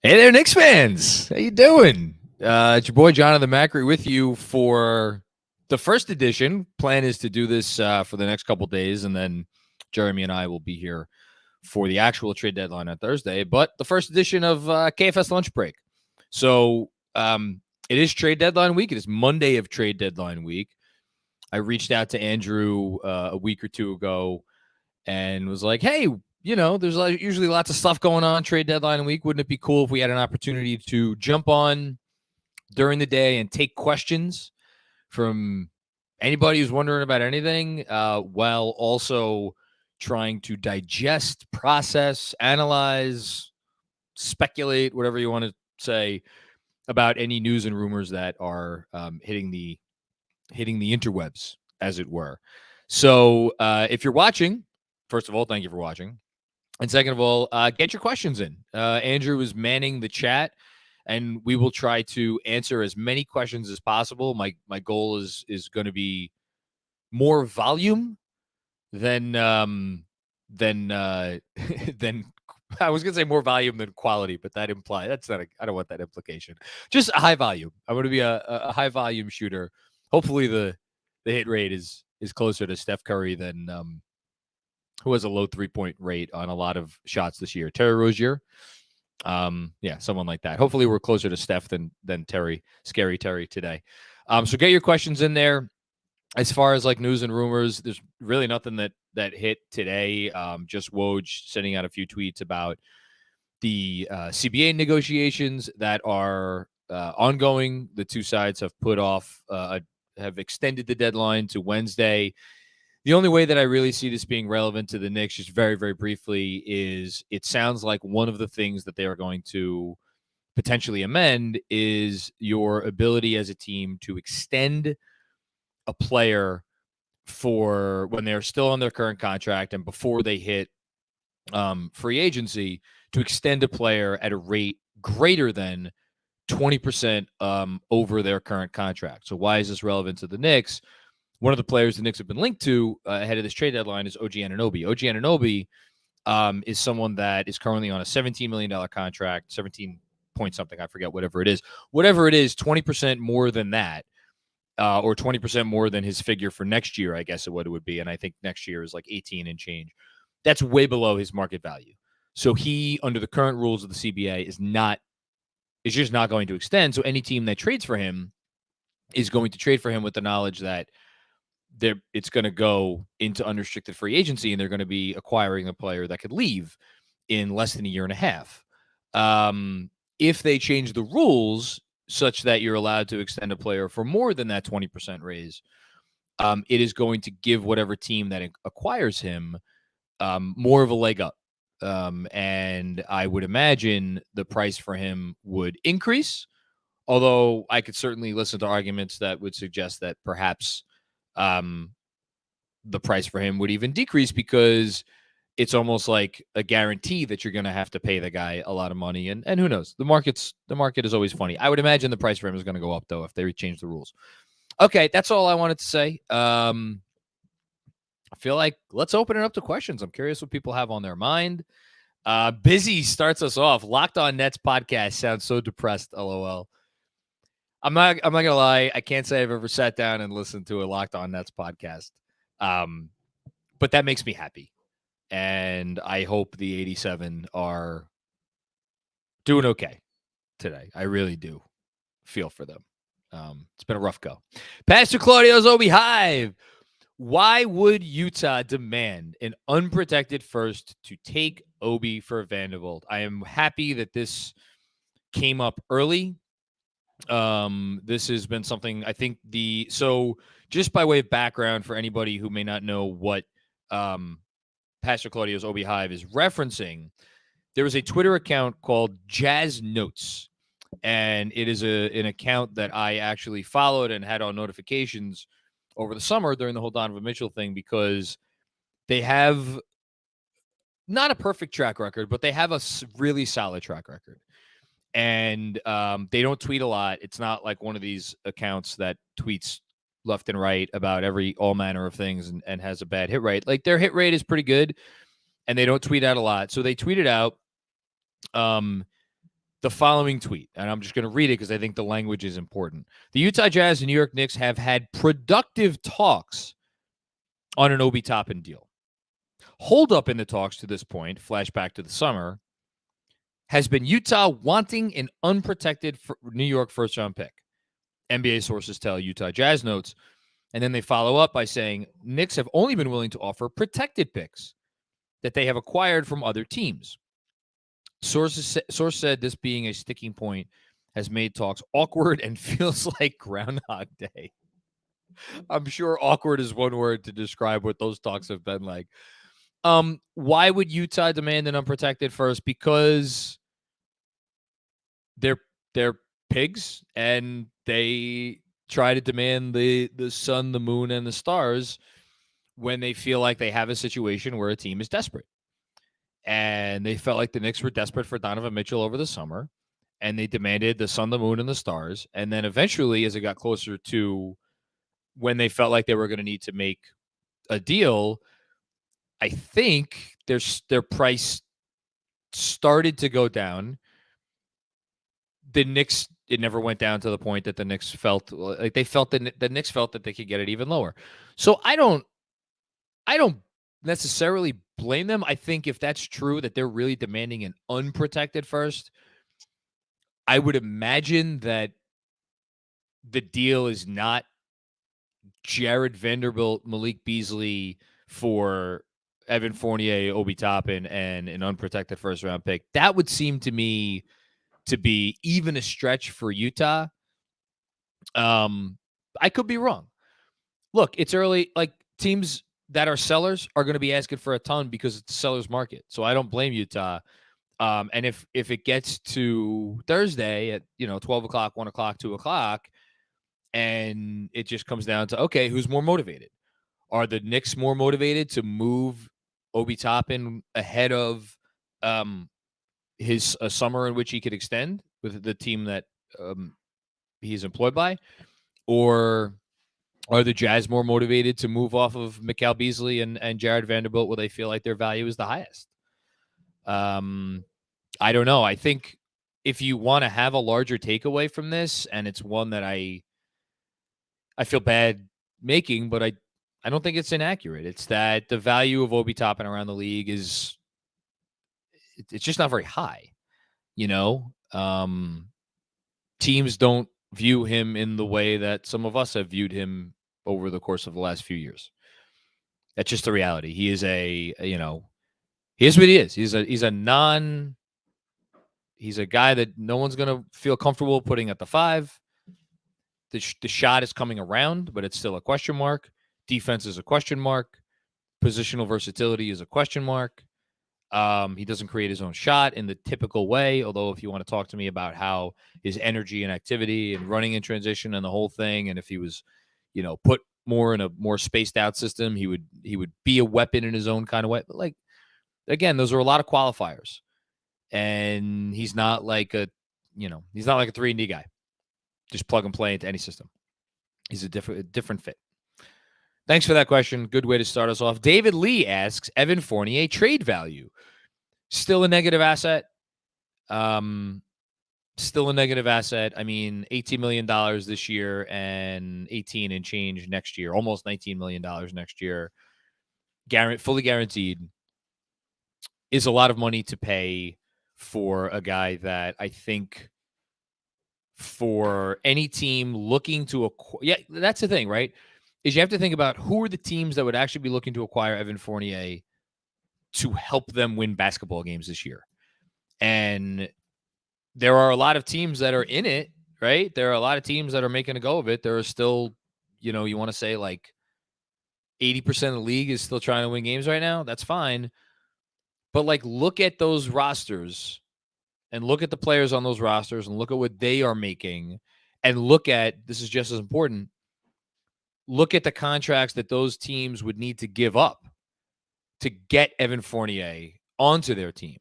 Hey there, Knicks fans. How you doing? It's your boy Jonathan Macri with you for the first edition. Plan is to do this for the next couple days, and then Jeremy and I will be here for the actual trade deadline on Thursday. But the first edition of KFS Lunch Break. So it is trade deadline week. It is Monday of trade deadline week. I reached out to Andrew a week or two ago and was like, hey, there's usually lots of stuff going on trade deadline week. Wouldn't it be cool if we had an opportunity to jump on during the day and take questions from anybody who's wondering about anything, while also trying to digest, process, analyze, speculate, whatever you want to say about any news and rumors that are hitting the interwebs, as it were. So if you're watching, first of all, thank you for watching. And second of all, get your questions in. Andrew is manning the chat, and we will try to answer as many questions as possible. My goal is going to be more volume than than I was going to say more volume than quality, but that implies I don't want that implication. Just a high volume. I'm going to be a high volume shooter. Hopefully the hit rate is closer to Steph Curry than who has a low 3-point rate on a lot of shots this year. Terry Rozier. Yeah, someone like that. Hopefully we're closer to Steph than Terry, scary Terry today. So get your questions in there. As far as like news and rumors, there's really nothing that hit today. Just Woj sending out a few tweets about the CBA negotiations that are ongoing. The two sides have have extended the deadline to Wednesday. The only way that I really see this being relevant to the Knicks, just very, very briefly, is it sounds like one of the things that they are going to potentially amend is your ability as a team to extend a player for when they're still on their current contract and before they hit free agency, to extend a player at a rate greater than 20% over their current contract. So why is this relevant to the Knicks? One of the players the Knicks have been linked to ahead of this trade deadline is OG Anunoby. OG Anunoby is someone that is currently on a $17 million contract, 17 point something, I forget, whatever it is. Whatever it is, 20% more than that, or 20% more than his figure for next year, I guess what it would be. And I think next year is like 18 and change. That's way below his market value. So he, under the current rules of the CBA, is just not going to extend. So any team that trades for him is going to trade for him with the knowledge that it's going to go into unrestricted free agency, and they're going to be acquiring a player that could leave in less than a year and a half. If they change the rules such that you're allowed to extend a player for more than that 20% raise, it is going to give whatever team that acquires him more of a leg up. And I would imagine the price for him would increase, although I could certainly listen to arguments that would suggest that perhaps the price for him would even decrease, because it's almost like a guarantee that you're going to have to pay the guy a lot of money. And who knows? The market is always funny. I would imagine the price for him is going to go up, though, if they change the rules. Okay, that's all I wanted to say. I feel like let's open it up to questions. I'm curious what people have on their mind. Busy starts us off. Locked On Nets podcast sounds so depressed, LOL. I'm not gonna lie. I can't say I've ever sat down and listened to a Locked On Nets podcast. But that makes me happy. And I hope the 87 are doing okay today. I really do feel for them. It's been a rough go. Pastor Claudio's Obi Hive. Why would Utah demand an unprotected first to take Obi for Vanderbilt? I am happy that this came up early. This has been something I think so just by way of background for anybody who may not know what Pastor Claudio's Obi Hive is referencing, there was a Twitter account called Jazz Notes, and it is an account that I actually followed and had on notifications over the summer during the whole Donovan Mitchell thing, because they have not a perfect track record, but they have a really solid track record. And they don't tweet a lot. It's not like one of these accounts that tweets left and right about all manner of things and has a bad hit rate. Like, their hit rate is pretty good, and they don't tweet out a lot. So they tweeted out the following tweet, and I'm just going to read it because I think the language is important. The Utah Jazz and New York Knicks have had productive talks on an Obi Toppin deal. Hold up in the talks to this point, flashback to the summer, has been Utah wanting an unprotected New York first-round pick. NBA sources tell Utah Jazz notes, and then they follow up by saying Knicks have only been willing to offer protected picks that they have acquired from other teams. Source said this being a sticking point has made talks awkward and feels like Groundhog Day. I'm sure awkward is one word to describe what those talks have been like. Why would Utah demand an unprotected first? Because they're pigs and they try to demand the sun, the moon, and the stars when they feel like they have a situation where a team is desperate. And they felt like the Knicks were desperate for Donovan Mitchell over the summer, and they demanded the sun, the moon, and the stars. And then eventually, as it got closer to when they felt like they were going to need to make a deal, I think their price started to go down. The Knicks, it never went down to the point that the Knicks felt like they felt that the Knicks felt that they could get it even lower. So I don't necessarily blame them. I think if that's true, that they're really demanding an unprotected first, I would imagine that the deal is not Jared Vanderbilt, Malik Beasley for Evan Fournier, Obi Toppin, and an unprotected first-round pick. That would seem to me to be even a stretch for Utah. I could be wrong. Look, it's early. Like, teams that are sellers are going to be asking for a ton because it's a seller's market. So I don't blame Utah. And if it gets to Thursday at 12 o'clock, 1 o'clock, 2 o'clock, and it just comes down to, okay, who's more motivated? Are the Knicks more motivated to move Obi Toppin ahead of his summer in which he could extend with the team that he's employed by? Or are the Jazz more motivated to move off of Mikal Beasley and Jared Vanderbilt where they feel like their value is the highest? I don't know. I think if you want to have a larger takeaway from this, and it's one that I feel bad making, but I don't think it's inaccurate. It's that the value of Obi Toppin around the league it's just not very high. Teams don't view him in the way that some of us have viewed him over the course of the last few years. That's just the reality. He is here's what he is. He's a guy that no one's going to feel comfortable putting at the 5. The shot is coming around, but it's still a question mark. Defense is a question mark. Positional versatility is a question mark. He doesn't create his own shot in the typical way, although if you want to talk to me about how his energy and activity and running in transition and the whole thing, and if he was, put more in a more spaced out system, he would be a weapon in his own kind of way. But like, again, those are a lot of qualifiers. And he's not like a 3-and-D guy. Just plug and play into any system. He's a different fit. Thanks for that question. Good way to start us off. David Lee asks, Evan Fournier trade value. Still a negative asset. Still a negative asset. I mean, $18 million this year and 18 and change next year. Almost $19 million next year. Fully guaranteed is a lot of money to pay for a guy that I think for any team looking to acquire. Yeah, that's the thing, right? Is you have to think about who are the teams that would actually be looking to acquire Evan Fournier to help them win basketball games this year. And there are a lot of teams that are in it, right? There are a lot of teams that are making a go of it. There are still, you want to say like 80% of the league is still trying to win games right now. That's fine. But like, look at those rosters and look at the players on those rosters and look at what they are making and look at, this is just as important, look at the contracts that those teams would need to give up to get Evan Fournier onto their team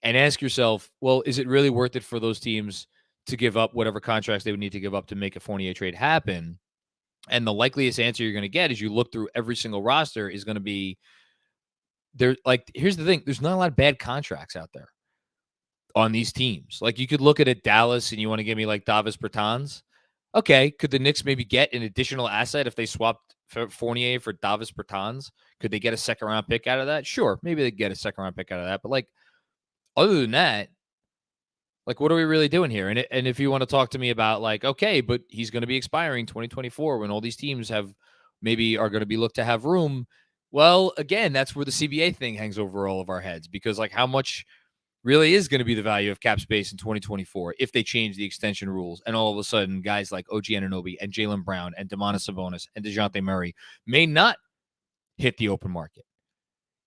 and ask yourself, well, is it really worth it for those teams to give up whatever contracts they would need to give up to make a Fournier trade happen? And the likeliest answer you're going to get as you look through every single roster is going to be there. Like, here's the thing. There's not a lot of bad contracts out there. on these teams. Like you could look at it, Dallas, and you want to give me like Davis Bertans. Okay, could the Knicks maybe get an additional asset if they swapped Fournier for Davis Bertans? Could they get a second round pick out of that? Sure, maybe they get a second round pick out of that. But like, other than that, like, what are we really doing here? And if you want to talk to me about like, okay, but he's going to be expiring 2024 when all these teams have maybe are going to be looked to have room. Well, again, that's where the CBA thing hangs over all of our heads because like how much really is going to be the value of cap space in 2024 if they change the extension rules and all of a sudden guys like OG Anunoby and Jaylen Brown and Domantas Sabonis and DeJounte Murray may not hit the open market.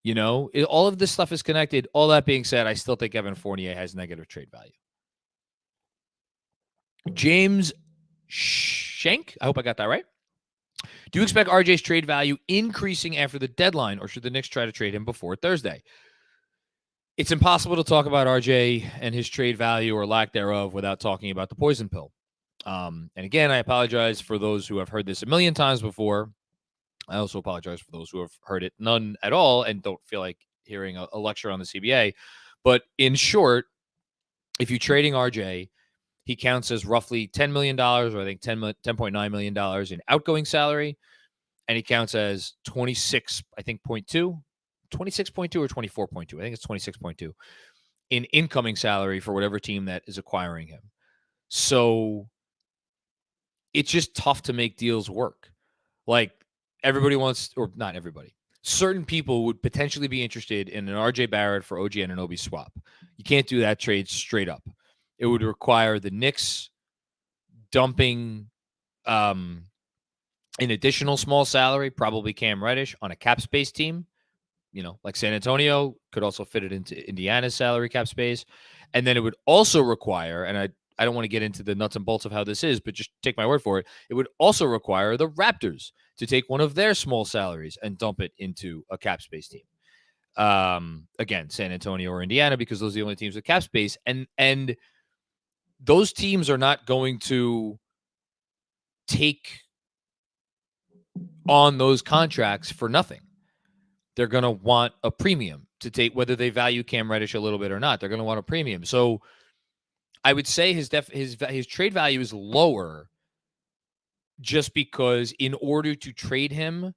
You know, all of this stuff is connected. All that being said, I still think Evan Fournier has negative trade value. James Schenk, I hope I got that right. Do you expect RJ's trade value increasing after the deadline, or should the Knicks try to trade him before Thursday? It's impossible to talk about RJ and his trade value or lack thereof without talking about the poison pill. And again, I apologize for those who have heard this a million times before. I also apologize for those who have heard it none at all and don't feel like hearing a lecture on the CBA. But in short, if you're trading RJ, he counts as roughly $10 million, or I think $10.9 million in outgoing salary. And he counts as 26, I think, 26.2 or 24.2. I think it's 26.2 in incoming salary for whatever team that is acquiring him. So it's just tough to make deals work. Like everybody wants, or not everybody, certain people would potentially be interested in an RJ Barrett for OG Anunoby swap. You can't do that trade straight up. It would require the Knicks dumping an additional small salary, probably Cam Reddish, on a cap space team. You know, like San Antonio could also fit it into Indiana's salary cap space. And then it would also require, and I don't want to get into the nuts and bolts of how this is, but just take my word for it. It would also require the Raptors to take one of their small salaries and dump it into a cap space team. Again, San Antonio or Indiana, because those are the only teams with cap space. And those teams are not going to take on those contracts for nothing. They're going to want a premium to take, whether they value Cam Reddish a little bit or not. They're going to want a premium. So I would say his trade value is lower just because in order to trade him,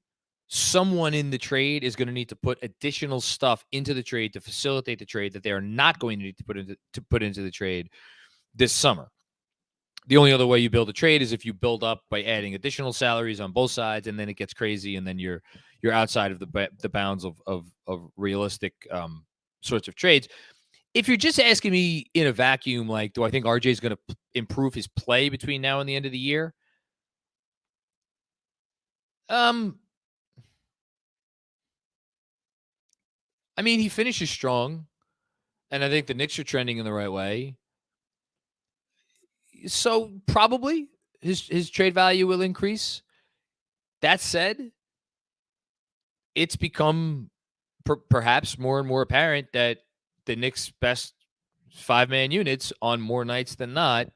someone in the trade is going to need to put additional stuff into the trade to facilitate the trade that they are not going to need to put into the trade this summer. The only other way you build a trade is if you build up by adding additional salaries on both sides, and then it gets crazy, and then you're outside of the bounds of realistic sorts of trades. If you're just asking me in a vacuum, like, do I think RJ is going to improve his play between now and the end of the year? I mean, he finishes strong, and I think the Knicks are trending in the right way. So probably his trade value will increase. That said, it's become perhaps more and more apparent that the Knicks' best five-man units on more nights than not,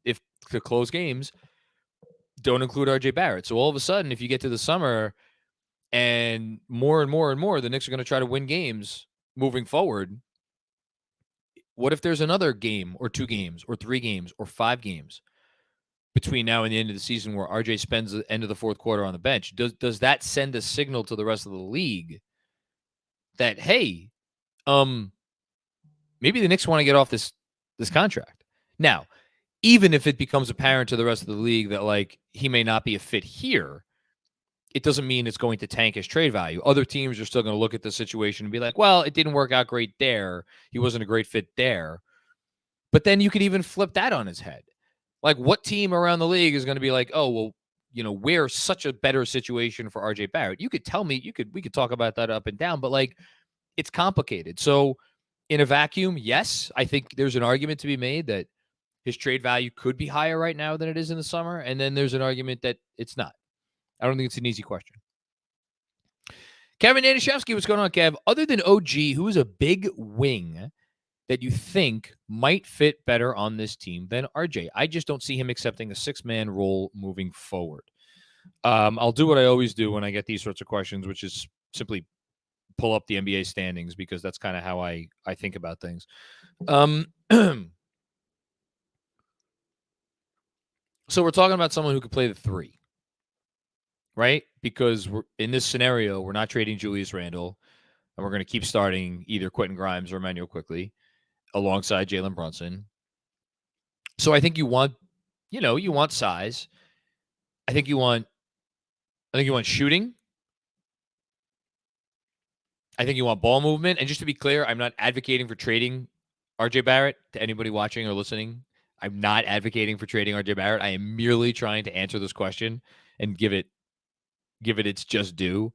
if to close games, don't include RJ Barrett. So all of a sudden, if you get to the summer and more, the Knicks are going to try to win games moving forward, what if there's another game or 2 games or 3 games or 5 games between now and the end of the season where RJ spends the end of the fourth quarter on the bench? Does that send a signal to the rest of the league that, hey, maybe the Knicks want to get off this contract? Now, even if it becomes apparent to the rest of the league that like he may not be a fit here, it doesn't mean it's going to tank his trade value. Other teams are still going to look at the situation and be like, well, it didn't work out great there. He wasn't a great fit there. But then you could even flip that on his head. Like, what team around the league is going to be like, oh, well, you know, we're such a better situation for RJ Barrett? You could tell me, we could talk about that up and down, but like, it's complicated. So in a vacuum, yes, I think there's an argument to be made that his trade value could be higher right now than it is in the summer. And then there's an argument that it's not. I don't think it's an easy question. Kevin Danishevsky, what's going on, Kev? Other than OG, who is a big wing that you think might fit better on this team than RJ? I just don't see him accepting a 6-man role moving forward. I'll do what I always do when I get these sorts of questions, which is simply pull up the NBA standings, because that's kind of how I think about things. So we're talking about someone who could play the 3, right? Because we're in this scenario, we're not trading Julius Randle, and we're going to keep starting either Quentin Grimes or Emmanuel Quickly alongside Jalen Brunson. So I think you want size. I think you want shooting. I think you want ball movement. And just to be clear, I'm not advocating for trading RJ Barrett to anybody watching or listening. I'm not advocating for trading RJ Barrett. I am merely trying to answer this question and give it its just due.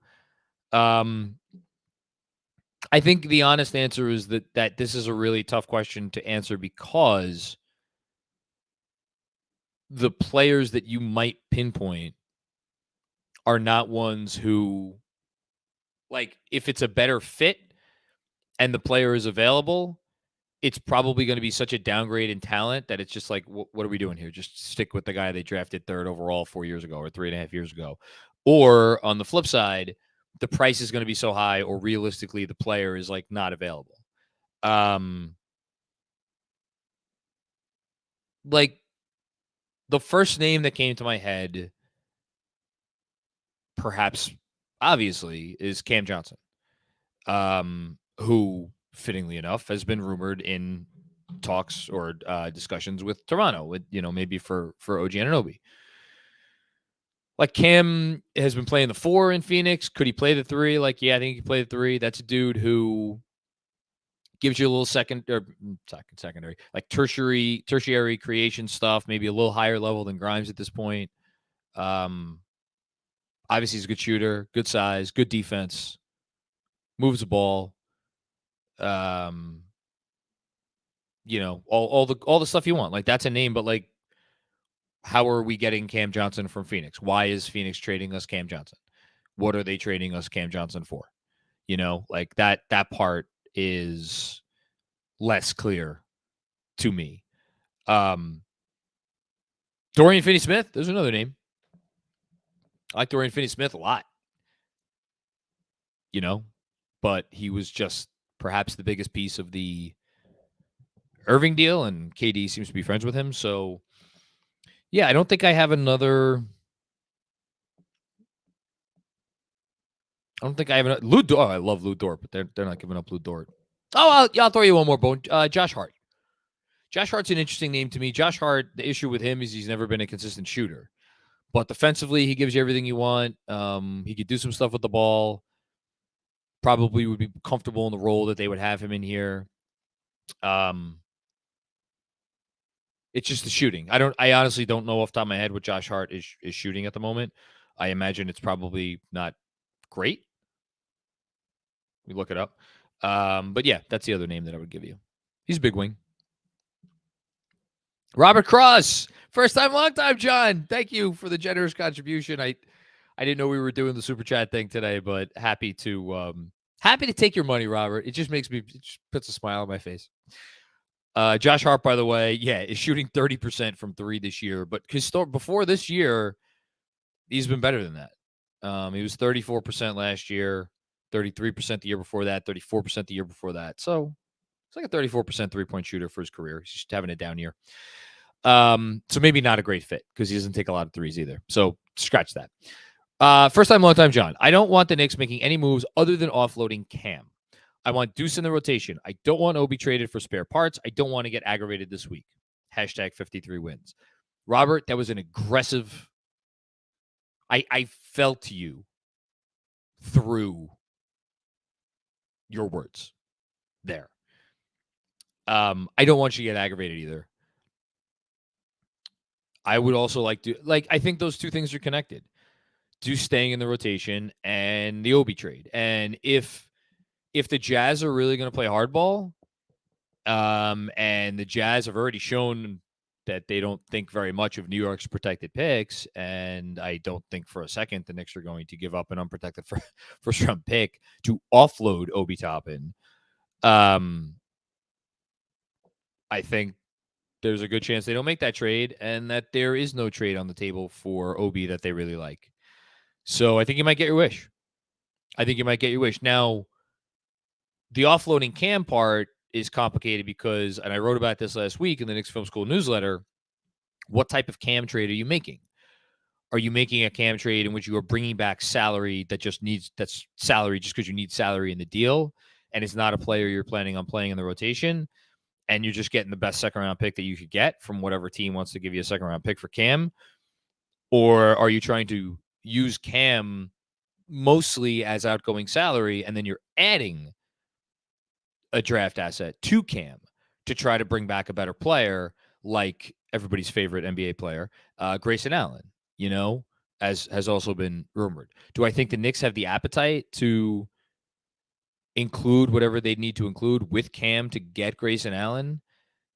I think the honest answer is that this is a really tough question to answer because the players that you might pinpoint are not ones who, like, if it's a better fit and the player is available, it's probably going to be such a downgrade in talent that it's just like, what are we doing here? Just stick with the guy they drafted 3rd overall 4 years ago or 3.5 years ago. Or on the flip side, the price is going to be so high, or realistically, the player is like not available. Like, the first name that came to my head, perhaps obviously, is Cam Johnson, who, fittingly enough, has been rumored in talks or discussions with Toronto, with maybe for OG Anunoby. Like, Cam has been playing the 4 in Phoenix. Could he play the 3? Like, yeah, I think he can play the 3. That's a dude who gives you a little secondary, like tertiary creation stuff, maybe a little higher level than Grimes at this point. Obviously, he's a good shooter, good size, good defense, moves the ball. All the stuff you want. Like, that's a name, but like, how are we getting Cam Johnson from Phoenix? Why is Phoenix trading us Cam Johnson? What are they trading us Cam Johnson for? Like that part is less clear to me. Dorian Finney-Smith, there's another name. I like Dorian Finney-Smith a lot. But he was just perhaps the biggest piece of the Irving deal, and KD seems to be friends with him. So, yeah, I don't think I have another. Lou Dort. Oh, I love Lou Dort, but they're not giving up Lou Dort. Oh, I'll throw you one more bone. Josh Hart. Josh Hart's an interesting name to me. Josh Hart, the issue with him is he's never been a consistent shooter. But defensively, he gives you everything you want. He could do some stuff with the ball. Probably would be comfortable in the role that they would have him in here. It's just the shooting. I honestly don't know off the top of my head what Josh Hart is shooting at the moment. I imagine it's probably not great. We look it up. But yeah, that's the other name that I would give you. He's a big wing. Robert Cross, first time, long time, John. Thank you for the generous contribution. I didn't know we were doing the super chat thing today, but happy to take your money, Robert. It just puts a smile on my face. Josh Hart, by the way, is shooting 30% from 3 this year, but before this year, he's been better than that. He was 34% last year, 33% the year before that, 34% the year before that. So it's like a 34% 3-point shooter for his career. He's just having a down year. So maybe not a great fit because he doesn't take a lot of threes either. So scratch that. First time, long time, John. I don't want the Knicks making any moves other than offloading Cam. I want Deuce in the rotation. I don't want Obi traded for spare parts. I don't want to get aggravated this week. Hashtag 53 wins. Robert, that was an aggressive. I felt you through your words there. I don't want you to get aggravated either. I would also like to, I think those two things are connected. Deuce staying in the rotation and the Obi trade. And if the Jazz are really going to play hardball, and the Jazz have already shown that they don't think very much of New York's protected picks, and I don't think for a second the Knicks are going to give up an unprotected first-round pick to offload Obi Toppin. I think there's a good chance they don't make that trade, and that there is no trade on the table for Obi that they really like. So I think you might get your wish. Now, the offloading Cam part, is complicated because, and I wrote about this last week in the Knicks Film School newsletter, what type of cam trade are you making? Are you making a cam trade in which you are bringing back salary that's salary just because you need salary in the deal, and it's not a player you're planning on playing in the rotation, and you're just getting the best second round pick that you could get from whatever team wants to give you a second round pick for Cam? Or are you trying to use Cam mostly as outgoing salary, and then you're adding a draft asset to Cam to try to bring back a better player, like everybody's favorite NBA player, Grayson Allen, as has also been rumored? Do I think the Knicks have the appetite to include whatever they need to include with Cam to get Grayson Allen?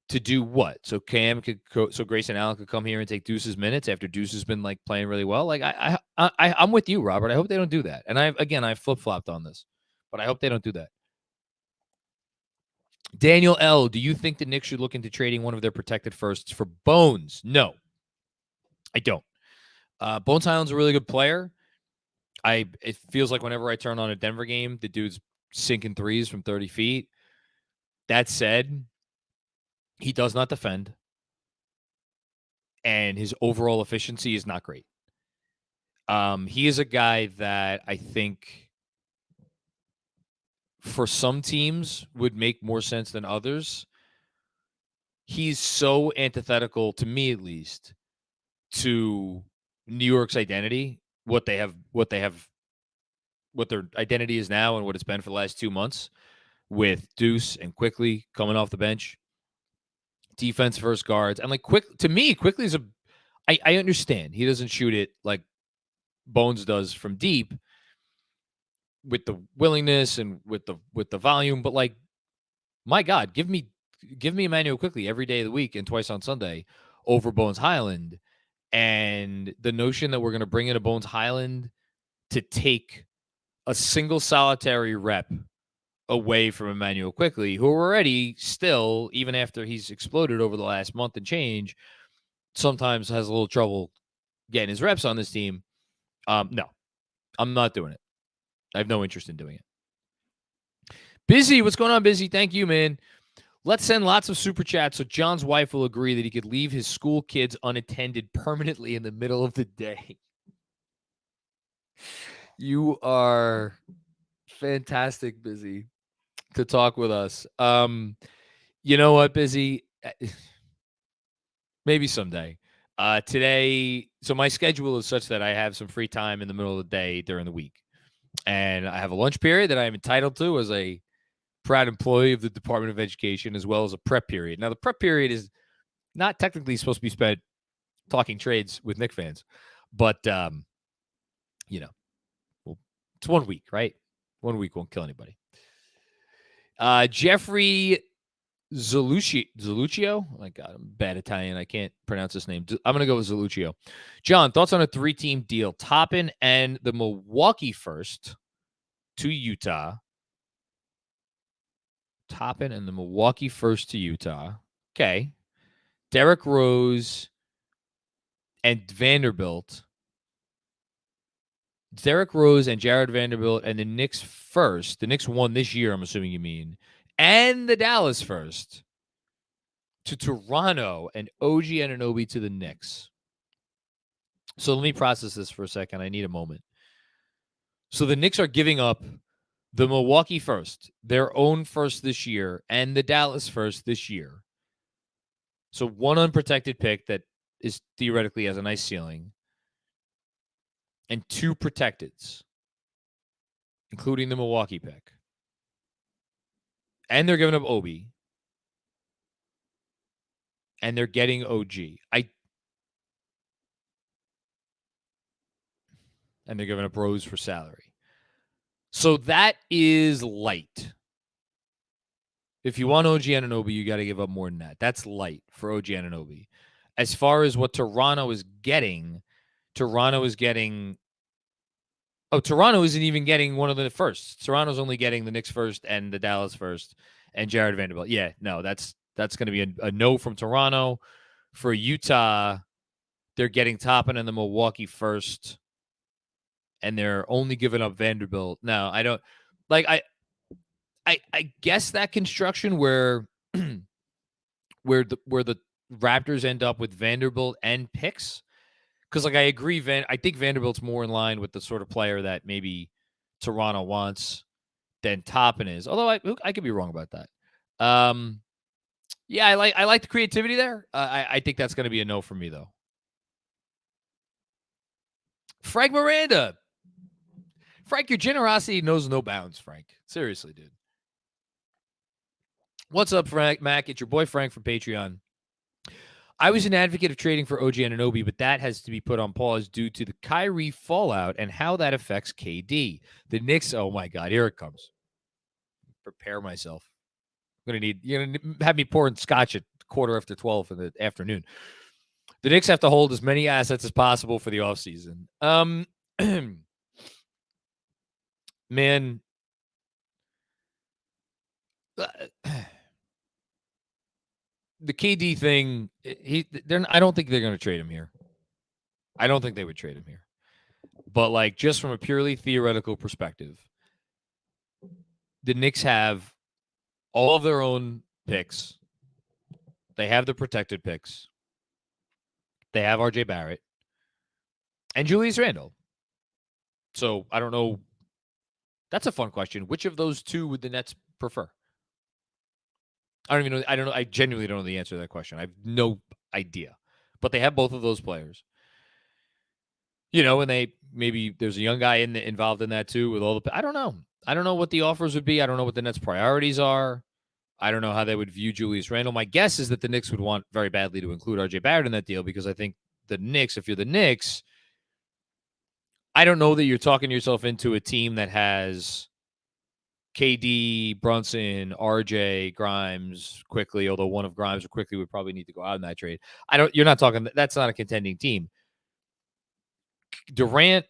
To do what? So Grayson Allen could come here and take Deuce's minutes after Deuce has been playing really well. I'm with you, Robert. I hope they don't do that. And I flip flopped on this, but I hope they don't do that. Daniel L., do you think the Knicks should look into trading one of their protected firsts for Bones? No, I don't. Bones Highland's a really good player. It feels like whenever I turn on a Denver game, the dude's sinking threes from 30 feet. That said, he does not defend, and his overall efficiency is not great. He is a guy that I think for some teams would make more sense than others. He's so antithetical, to me at least, to New York's identity, what their identity is now and what it's been for the last 2 months, with Deuce and Quickly coming off the bench, defense first guards. And Quickly is I understand he doesn't shoot it like Bones does from deep with the willingness and with the volume, but my God, give me Emmanuel Quickly every day of the week and twice on Sunday over Bones Highland. And the notion that we're going to bring in a Bones Highland to take a single solitary rep away from Emmanuel Quickly, who already still, even after he's exploded over the last month and change, sometimes has a little trouble getting his reps on this team. No, I'm not doing it. I have no interest in doing it. Busy, what's going on, Busy? Thank you, man. Let's send lots of super chats so John's wife will agree that he could leave his school kids unattended permanently in the middle of the day. You are fantastic, Busy, to talk with us. You know what, Busy? Maybe someday. Today, so my schedule is such that I have some free time in the middle of the day during the week. And I have a lunch period that I am entitled to as a proud employee of the Department of Education, as well as a prep period. Now, the prep period is not technically supposed to be spent talking trades with Knicks fans, but, it's 1 week, right? 1 week won't kill anybody. Jeffrey Zaluccio? Oh my God, I'm bad Italian. I can't pronounce his name. I'm going to go with Zaluccio. John, thoughts on a 3-team deal? Toppin and the Milwaukee first to Utah. Toppin and the Milwaukee first to Utah. Okay. Derrick Rose and Vanderbilt. Derrick Rose and Jared Vanderbilt and the Knicks first. The Knicks won this year, I'm assuming you mean. And the Dallas first to Toronto and OG Anunoby to the Knicks. So let me process this for a second. I need a moment. So the Knicks are giving up the Milwaukee first, their own first this year, and the Dallas first this year. So one unprotected pick that is theoretically has a nice ceiling, and 2 protecteds, including the Milwaukee pick. And they're giving up Obi. And they're getting OG. And they're giving up Rose for salary. So that is light. If you want OG Anunoby, you got to give up more than that. That's light for OG Anunoby. As far as what Toronto is getting, Toronto isn't even getting one of the firsts. Toronto's only getting the Knicks first and the Dallas first and Jared Vanderbilt. Yeah, no, that's going to be a no from Toronto. For Utah, they're getting Toppin and the Milwaukee first, and they're only giving up Vanderbilt. No, I don't I guess that construction where where the Raptors end up with Vanderbilt and picks, because like I agree, I think Vanderbilt's more in line with the sort of player that maybe Toronto wants than Toppin is. Although I could be wrong about that. Yeah, I like the creativity there. I think that's going to be a no for me though. Frank Miranda. Frank, your generosity knows no bounds, Frank. Seriously, dude. What's up, Frank? Mac, it's your boy Frank from Patreon. I was an advocate of trading for OG Anunoby, but that has to be put on pause due to the Kyrie fallout and how that affects KD. The Knicks, oh my God, here it comes. Prepare myself. You're going to have me pouring scotch at 12:15 in the afternoon. The Knicks have to hold as many assets as possible for the offseason. Man, the KD thing, I don't think they're going to trade him here. I don't think they would trade him here. But like just from a purely theoretical perspective, the Knicks have all of their own picks. They have the protected picks. They have RJ Barrett and Julius Randle. So I don't know. That's a fun question. Which of those two would the Nets prefer? I don't even know. I don't know. I genuinely don't know the answer to that question. I have no idea. But they have both of those players. You know, and maybe there's a young guy involved in that too with all the. I don't know. I don't know what the offers would be. I don't know what the Nets' priorities are. I don't know how they would view Julius Randle. My guess is that the Knicks would want very badly to include RJ Barrett in that deal because I think the Knicks, if you're the Knicks, I don't know that you're talking yourself into a team that has KD, Brunson, RJ, Grimes, Quickly, although one of Grimes or Quickly would probably need to go out in that trade. You're not talking, that's not a contending team. Durant,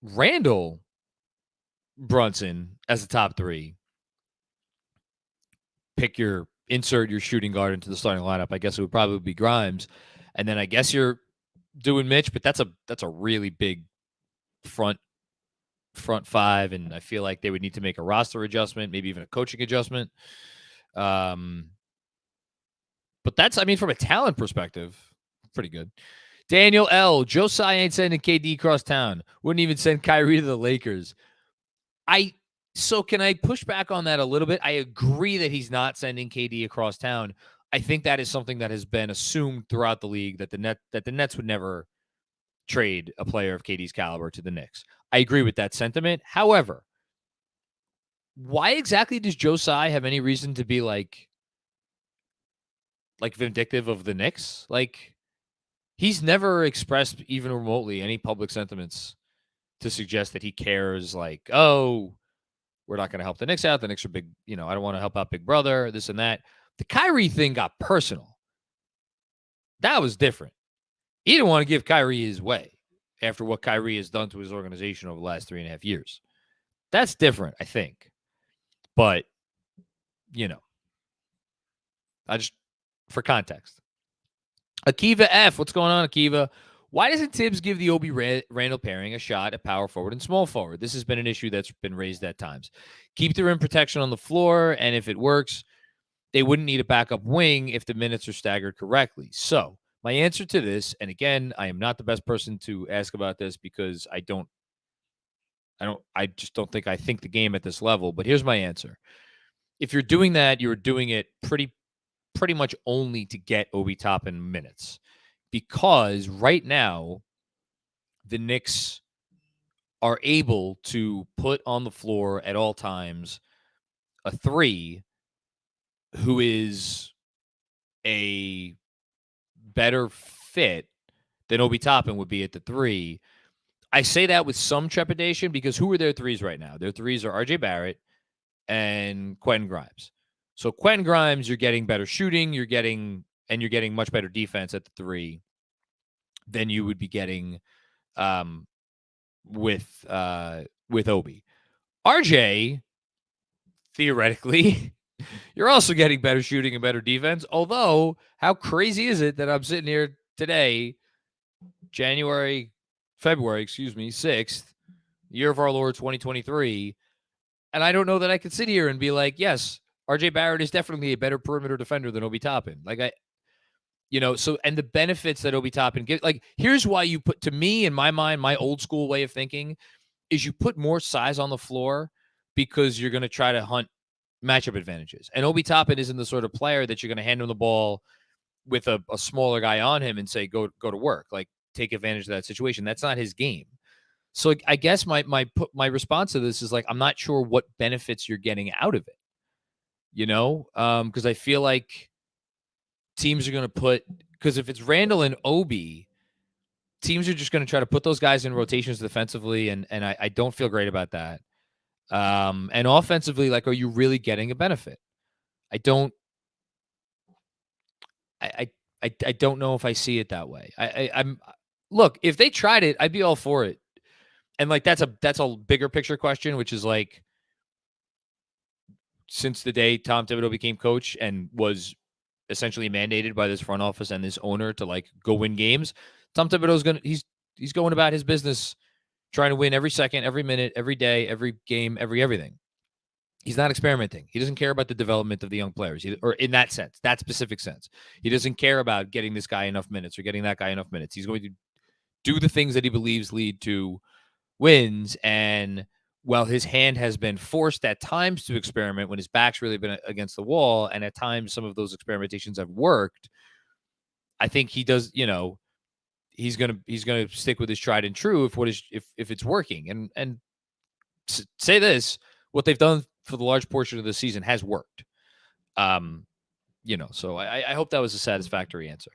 Randle, Brunson as the top three. Insert your shooting guard into the starting lineup. I guess it would probably be Grimes. And then I guess you're doing Mitch, but that's a really big front five, and I feel like they would need to make a roster adjustment, maybe even a coaching adjustment. But that's, I mean, from a talent perspective, pretty good. Daniel L. Josiah ain't sending KD across town. Wouldn't even send Kyrie to the Lakers. So can I push back on that a little bit? I agree that he's not sending KD across town. I think that is something that has been assumed throughout the league that the Nets would never trade a player of KD's caliber to the Knicks. I agree with that sentiment. However, why exactly does Josiah have any reason to be like vindictive of the Knicks? Like, he's never expressed even remotely any public sentiments to suggest that he cares. Like, oh, we're not going to help the Knicks out. The Knicks are big. I don't want to help out Big Brother. This and that. The Kyrie thing got personal. That was different. He didn't want to give Kyrie his way after what Kyrie has done to his organization over the last 3.5 years. That's different, I think. But, I just, for context. Akiva F. What's going on, Akiva? Why doesn't Tibbs give the Obi Randle pairing a shot at power forward and small forward? This has been an issue that's been raised at times. Keep the rim protection on the floor, and if it works, they wouldn't need a backup wing if the minutes are staggered correctly. So, my answer to this, and again, I am not the best person to ask about this because I just don't think I think the game at this level, but here's my answer. If you're doing that, you're doing it pretty much only to get Obi Toppin minutes. Because right now, the Knicks are able to put on the floor at all times a 3 who is a better fit than Obi Toppin would be at the 3. I say that with some trepidation because who are their 3s right now? Their 3s are RJ Barrett and Quentin Grimes. So Quentin Grimes, you're getting better shooting, you're getting much better defense at the 3 than you would be getting with Obi. RJ, theoretically, you're also getting better shooting and better defense. Although, how crazy is it that I'm sitting here today, February 6th, year of our Lord 2023, And I don't know that I could sit here and be like, yes, RJ Barrett is definitely a better perimeter defender than Obi Toppin. So, and the benefits that Obi Toppin gives, here's why you put, to me, in my mind, my old school way of thinking is you put more size on the floor because you're going to try to hunt matchup advantages. And Obi Toppin isn't the sort of player that you're going to hand him the ball with a smaller guy on him and say, go to work, take advantage of that situation. That's not his game. So I guess my response to this is I'm not sure what benefits you're getting out of it, because I feel like teams are going to because if it's Randall and Obi, teams are just going to try to put those guys in rotations defensively, and I don't feel great about that. And offensively, are you really getting a benefit? I don't know if I see it that way. I'm look, if they tried it, I'd be all for it. And that's a bigger picture question, which is since the day Tom Thibodeau became coach and was essentially mandated by this front office and this owner to go win games, Tom Thibodeau's he's going about his business trying to win every second, every minute, every day, every game, everything. He's not experimenting. He doesn't care about the development of the young players, or in that sense, that specific sense. He doesn't care about getting this guy enough minutes or getting that guy enough minutes. He's going to do the things that he believes lead to wins. And while his hand has been forced at times to experiment when his back's really been against the wall, and at times some of those experimentations have worked, I think he does, he's gonna stick with his tried and true if it's working. And say this, what they've done for the large portion of the season has worked. So I hope that was a satisfactory answer.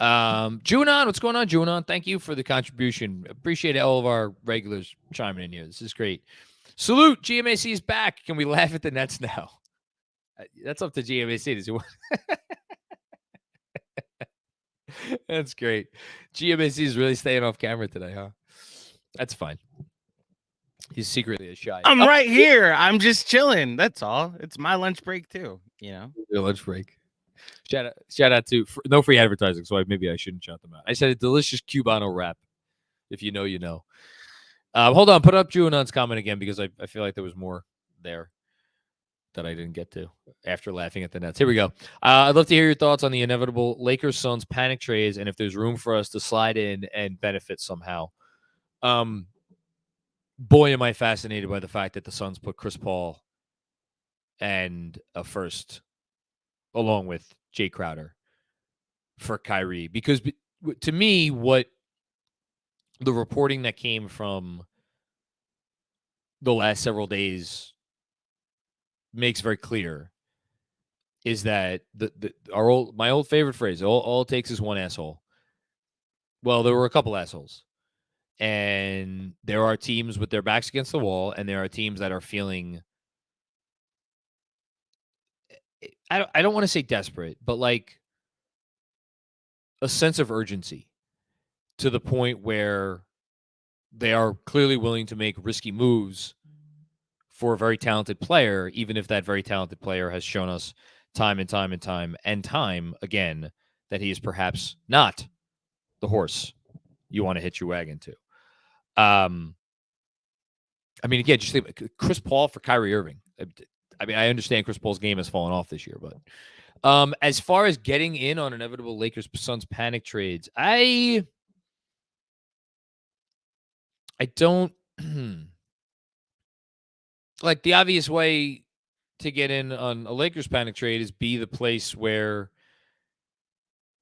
Junon, what's going on, Junon? Thank you for the contribution. Appreciate all of our regulars chiming in here. This is great. Salute, GMAC is back. Can we laugh at the Nets now? That's up to GMAC. That's great. GMAC is really staying off camera today, huh? That's fine. He's secretly a shy. I'm right here. I'm just chilling. That's all. It's my lunch break too. Your lunch break. Shout out to no free advertising, so maybe I shouldn't shout them out. I said a delicious Cubano wrap. If you know, you know. Hold on, put up Junon's comment again because I feel like there was more there that I didn't get to after laughing at the Nets. Here we go. I'd love to hear your thoughts on the inevitable Lakers-Suns panic trades and if there's room for us to slide in and benefit somehow. Boy, am I fascinated by the fact that the Suns put Chris Paul and a first along with Jay Crowder for Kyrie, because to me, what the reporting that came from the last several days makes very clear is that my old favorite phrase, all it takes is one asshole. Well, there were a couple assholes, and there are teams with their backs against the wall, and there are teams that are feeling, I don't want to say desperate, but a sense of urgency to the point where they are clearly willing to make risky moves for a very talented player, even if that very talented player has shown us time and time and time and time again that he is perhaps not the horse you want to hitch your wagon to. Again, just think Chris Paul for Kyrie Irving. I understand Chris Paul's game has fallen off this year, but as far as getting in on inevitable Lakers-Suns panic trades, I don't the obvious way to get in on a Lakers panic trade is be the place where,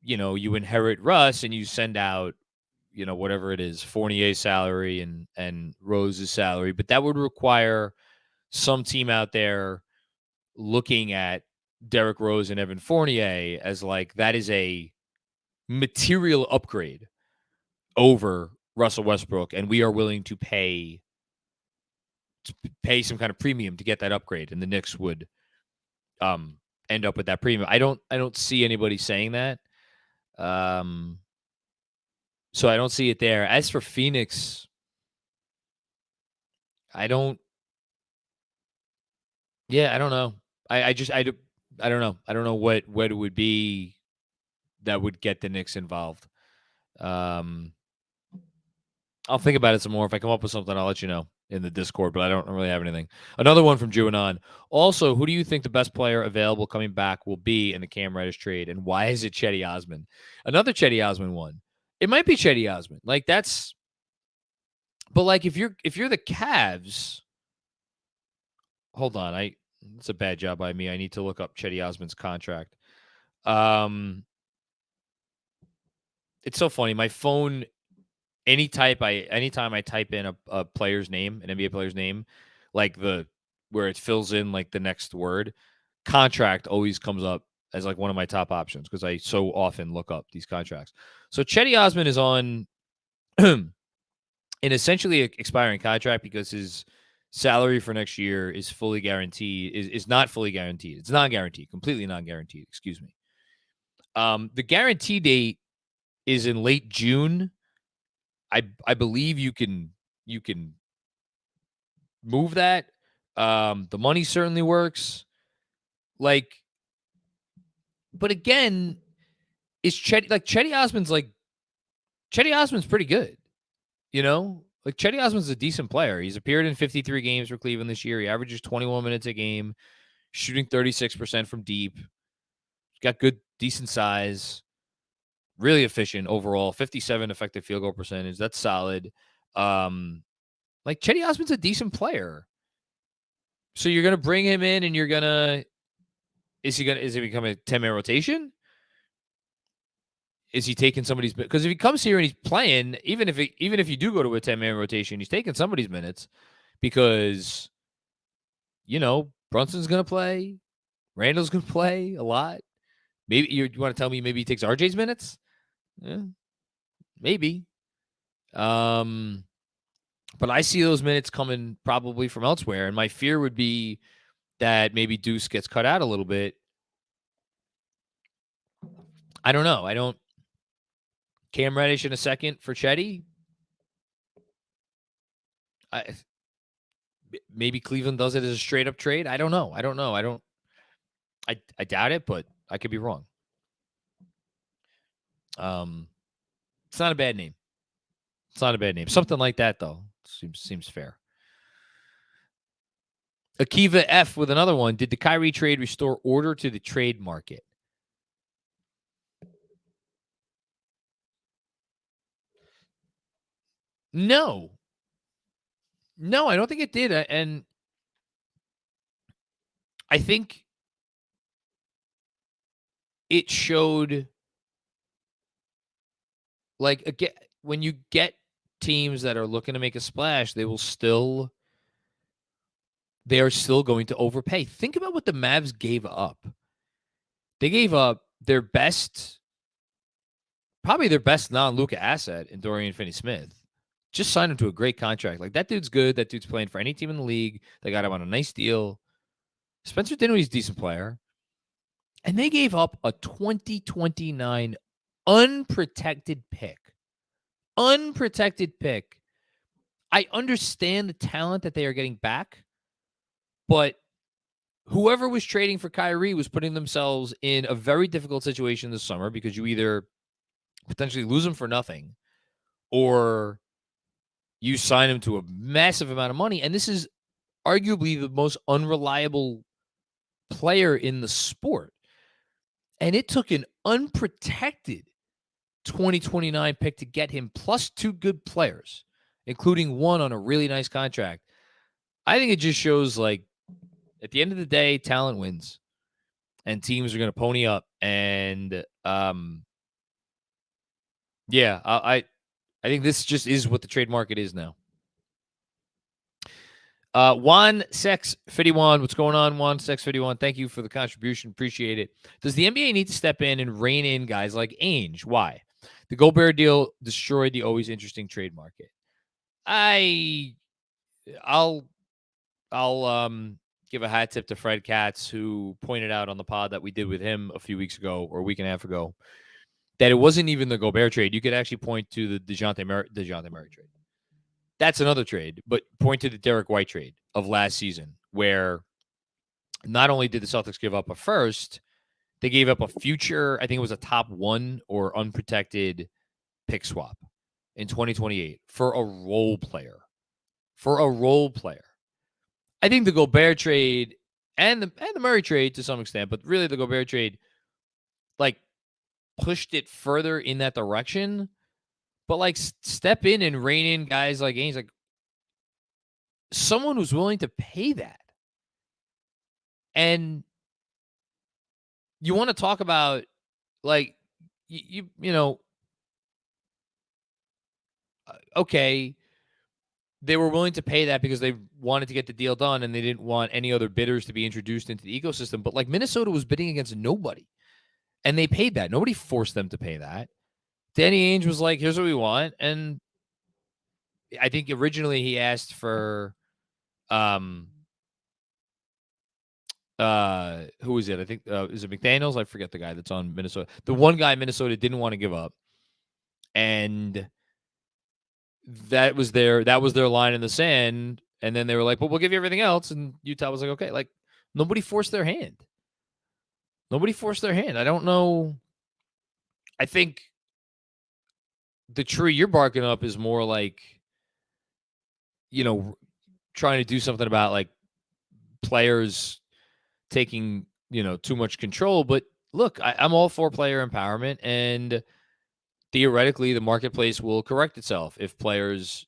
you inherit Russ and you send out, whatever it is, Fournier's salary and Rose's salary. But that would require some team out there looking at Derrick Rose and Evan Fournier as that is a material upgrade over Russell Westbrook, and we are willing to pay some kind of premium to get that upgrade, and the Knicks would end up with that premium. I don't see anybody saying that. So I don't see it there. As for Phoenix, I don't know. I don't know. I don't know what it would be that would get the Knicks involved. I'll think about it some more. If I come up with something, I'll let you know in the Discord, but I don't really have anything. Another one from Drew Anon. Also, who do you think the best player available coming back will be in the Cam Reddish trade, and why is it Chetty Osman? Another Chetty Osman one. It might be Chetty Osman. Like that's, but like if you're the Cavs, hold on, it's a bad job by me. I need to look up Chetty Osman's contract. It's so funny. My phone, anytime I type in a player's name, an NBA player's name, like where it fills in like the next word, contract always comes up as like one of my top options because I so often look up these contracts. So Chetty Osman is on an essentially expiring contract because his salary for next year is fully guaranteed. Is not fully guaranteed. It's non-guaranteed, completely non-guaranteed. Excuse me. The guarantee date is in late June. I believe you can move that. The money certainly works. Like, but again, is Chetty Osman's pretty good. You know, like Chetty Osman's a decent player. He's appeared in 53 games for Cleveland this year. He averages 21 minutes a game, shooting 36% from deep. He's got good, decent size. Really efficient overall. 57 effective field goal percentage. That's solid. Like Chetty Osman's a decent player. So you're gonna bring him in, and you're gonna is it become a 10-man rotation? Is he taking somebody's, because if he comes here and he's playing, even if you do go to a 10-man rotation, he's taking somebody's minutes because Brunson's gonna play, Randall's gonna play a lot. Maybe you want to tell me maybe he takes RJ's minutes? Yeah, maybe. But I see those minutes coming probably from elsewhere, and my fear would be that maybe Deuce gets cut out a little bit. I don't know. Cam Reddish in a second for Chetty. Maybe Cleveland does it as a straight up trade. I don't know. I doubt it, but I could be wrong. It's not a bad name. Something like that though seems fair. Akiva F with another one. Did the Kyrie trade restore order to the trade market? No, I don't think it did. And I think it showed, like, again, when you get teams that are looking to make a splash, they are still going to overpay. Think about what the Mavs gave up. They gave up probably their best non-Luka asset in Dorian Finney-Smith. Just signed him to a great contract. Like, that dude's good. That dude's playing for any team in the league. They got him on a nice deal. Spencer Dinwiddie's a decent player. And they gave up a 2029 unprotected pick. I understand the talent that they are getting back, but whoever was trading for Kyrie was putting themselves in a very difficult situation this summer because you either potentially lose him for nothing or you sign him to a massive amount of money. And this is arguably the most unreliable player in the sport. And it took an unprotected 2029 pick to get him, plus two good players, including one on a really nice contract. I think it just shows, like, at the end of the day, talent wins, and teams are going to pony up. And yeah, I think this just is what the trade market is now. Juan Sex 51, what's going on, Juan Sex 51? Thank you for the contribution, appreciate it. Does the NBA need to step in and rein in guys like Ainge? Why? The Gobert deal destroyed the always interesting trade market. I'll give a hat tip to Fred Katz, who pointed out on the pod that we did with him a few weeks ago or a week and a half ago that it wasn't even the Gobert trade. You could actually point to the DeJounte Murray trade. That's another trade, but point to the Derek White trade of last season, where not only did the Celtics give up a first, they gave up a future, I think it was a top one or unprotected pick swap. in 2028 for a role player. For a role player. I think the Gobert trade and the Murray trade to some extent, but really the Gobert trade like pushed it further in that direction. But like step in and rein in guys like Ainge, like someone who's willing to pay that. And you want to talk about like you know, okay, they were willing to pay that because they wanted to get the deal done and they didn't want any other bidders to be introduced into the ecosystem. But like Minnesota was bidding against nobody and they paid that. Nobody forced them to pay that. Danny Ainge was like, here's what we want. And I think originally he asked for who was it? I think is it McDaniels? I forget the guy that's on Minnesota. The one guy Minnesota didn't want to give up. And that was their line in the sand. And then they were like, well, we'll give you everything else. And Utah was like, okay, like nobody forced their hand. Nobody forced their hand. I don't know. I think the tree you're barking up is more like, trying to do something about like players taking, too much control. But look, I'm all for player empowerment. And theoretically, the marketplace will correct itself if players